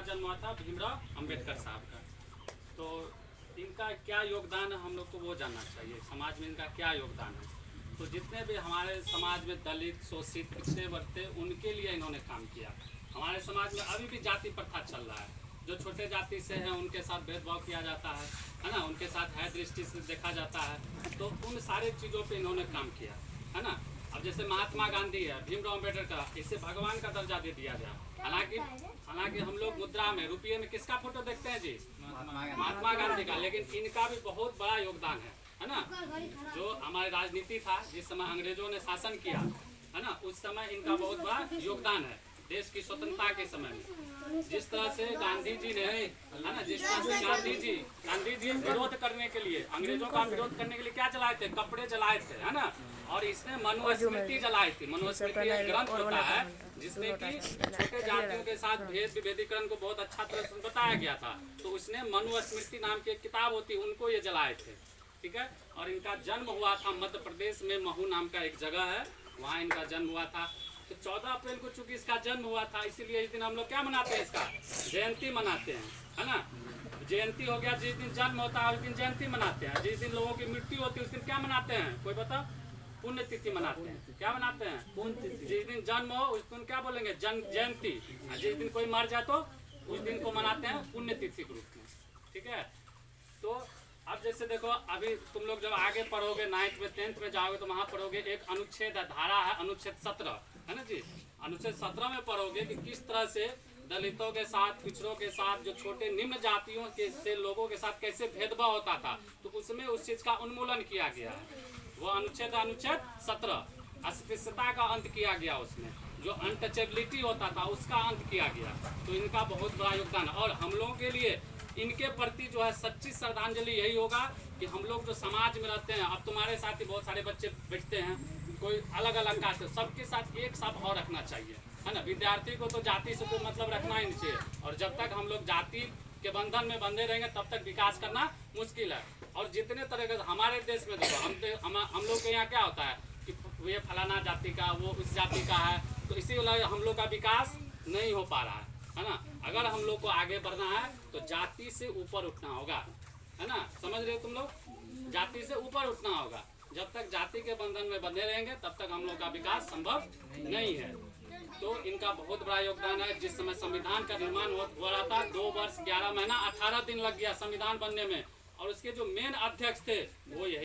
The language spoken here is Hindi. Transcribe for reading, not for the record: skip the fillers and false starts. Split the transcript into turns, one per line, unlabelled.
का जन्म हुआ था भीमराव अंबेडकर साहब का। तो इनका क्या योगदान है हम लोग को वो जानना चाहिए, समाज में इनका क्या योगदान है। तो जितने भी हमारे समाज में दलित, शोषित, पिछड़े वर्ग थे, उनके लिए इन्होंने काम किया। हमारे समाज में अभी भी जाति प्रथा चल रहा है, जो छोटे जाति से हैं उनके साथ भेदभाव किया जाता है ना, उनके साथ है दृष्टि से देखा जाता है। तो उन सारे चीज़ों पे इन्होंने काम किया है ना। अब जैसे महात्मा गांधी है, भीमराव अम्बेडकर का, इसे भगवान का दर्जा दे दिया गया। हालांकि हम लोग मुद्रा में, रुपये में किसका फोटो देखते हैं जी? महात्मा गांधी का। लेकिन इनका भी बहुत बड़ा योगदान है ना। जो हमारी राजनीति था, जिस समय अंग्रेजों ने शासन किया है ना, उस समय इनका बहुत बड़ा योगदान है देश की स्वतंत्रता के समय में। जिस तरह से गांधी जी ने है ना, जिस तरह से गांधी जी विरोध करने के लिए, अंग्रेजों का विरोध करने के लिए क्या जलाए थे? कपड़े जलाए थे है ना। और इसने मनुस्मृति जलाई थी। मनुस्मृति एक ग्रंथ होता है जिसमें कि छोटे जातियों के साथ भेद विभेदीकरण को बहुत अच्छा तरह से बताया गया था। तो उसने मनुस्मृति नाम की एक किताब होती, उनको ये जलाए थे, ठीक है। और इनका जन्म हुआ था मध्य प्रदेश में, महू नाम का एक जगह है, वहाँ इनका जन्म हुआ था। तो 14 अप्रैल को चूंकि इसका जन्म हुआ था, इसीलिए इस दिन हम लोग क्या मनाते हैं? इसका जयंती मनाते हैं है ना। जयंती हो गया, जिस दिन जन्म होता है उस दिन जयंती मनाते हैं। जिस दिन लोगों की मृत्यु होती है उस दिन क्या मनाते हैं? कोई बता? पुण्यतिथि मनाते हैं। क्या मनाते हैं? पुण्यतिथि। जिस दिन जन्म हो उस दिन क्या बोलेंगे? जयंती। जिस दिन कोई मर जाए तो उस दिन को मनाते हैं पुण्यतिथि के रूप में, ठीक है। तो अब जैसे देखो, अभी तुम लोग जब आगे पढ़ोगे 9th में 10th में जाओगे तो वहाँ पढ़ोगे एक अनुच्छेद धारा है, अनुच्छेद 17 है ना जी। अनुच्छेद 17 में पढ़ोगे कि किस तरह से दलितों के साथ, पिछड़ों के साथ, जो छोटे निम्न जातियों के से लोगों के साथ कैसे भेदभाव होता था। तो उसमें उस चीज़ का उन्मूलन किया गया है। वो अनुच्छेद 17 अस्पृश्यता का अंत किया गया, उसमें जो अनटचेबिलिटी होता था उसका अंत किया गया। तो इनका बहुत बड़ा योगदान है। और हम लोगों के लिए इनके प्रति जो है सच्ची श्रद्धांजलि यही होगा कि हम लोग जो समाज में रहते हैं, अब तुम्हारे साथ ही बहुत सारे बच्चे बैठते हैं, कोई अलग अलग कास्ट, सबके साथ एक सा भाव रखना चाहिए है ना। विद्यार्थी को तो जाति से कोई मतलब रखना ही नहीं चाहिए। और जब तक हम लोग जाति के बंधन में बंधे रहेंगे तब तक विकास करना मुश्किल है। और जितने तरह के हमारे देश में देखो, हम लोग के यहाँ क्या होता है कि ये फलाना जाति का, वो उस जाति का है, तो इसी वजह हम लोग का विकास नहीं हो पा रहा है ना। अगर हम लोग को आगे बढ़ना है तो जाति से ऊपर उठना होगा, है ना। समझ रहे हो तुम लोग? जाति से ऊपर उठना होगा। जब तक जाति के बंधन में बंधे रहेंगे तब तक हम लोग का विकास संभव नहीं है। तो इनका बहुत बड़ा योगदान है। जिस समय संविधान का निर्माण हो रहा था, 2 वर्ष 11 महीना 18 दिन लग गया संविधान बनने में। और उसके जो मेन अध्यक्ष थे वो यही